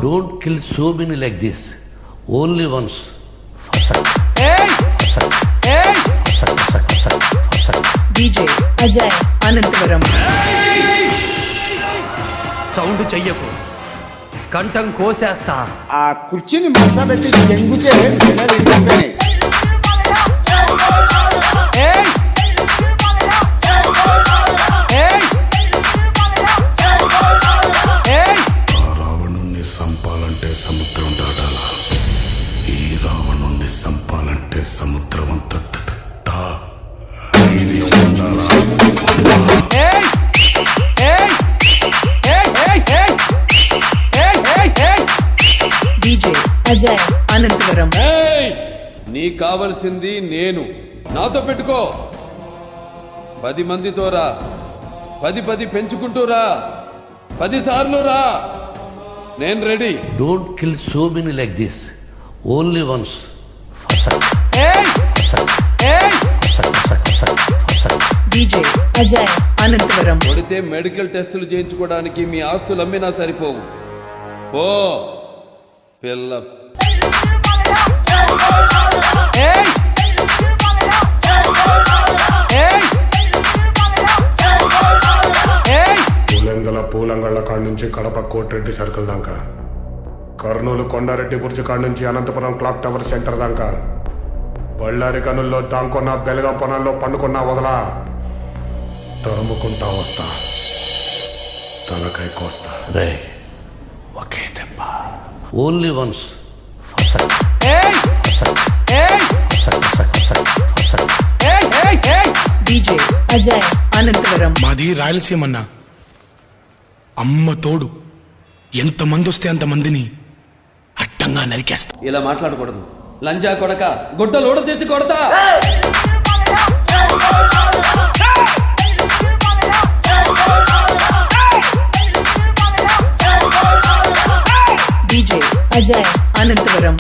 Don't kill so many like this. Only once. DJ Ajay Anantavaram. Sound చెయ్యకు, కంఠం కోసేస్తా. ఆ కుర్చీని మొత్తం పెట్టి జంగుతే పిల్లలు ఇంటిపోయినాయి. రావణుణ్ణి సంపాలంటే సముద్రం దాటాల, ఈ రావణుణ్ణి సంపాలంటే సముద్రం అంత ధైర్యం ఉండాలా. DJ Ajay Anantavaram. నీ కావలసింది నేను, నాతో పెట్టుకో. 10 మందితో రా, 10 పెంచుకుంటూ రా, 10 సార్లు రా. నేను ready. Don't kill so many like this. Only once. DJ Ajay Anantavaram. కొడితే మెడికల్ టెస్టులు చేయించుకోవడానికి మీ ఆస్తులు అమ్మినా సరిపోవు. ఓ పిల్ల పూలంగళ్ళ కాడ నుంచి కడప కోటిరెడ్డి సర్కిల్ దాకా, కర్నూలు కొండారెడ్డి బుర్జి కాడ నుంచి అనంతపురం క్లాక్ టవర్ సెంటర్ దాకా, బళ్ళారి కనుల్లో దాంకున్న బెలగాం పొలంలో పండుకున్నా వదలా, తరుముకుంటా వస్తా, తలకాయ కోస్తా. రే, ఒకే దెబ్బ. Only once. DJ Ajay Anantavaram. మాది రాయలసీమన్నా, అమ్మ తోడు ఎంతమంది వస్తే అంతమందిని అట్టంగా నరికేస్తా. ఇలా మాట్లాడకూడదు. లంజా కొడక, గుడ్డలోడ తీసి కొడతా. DJ Ajay Anantavaram.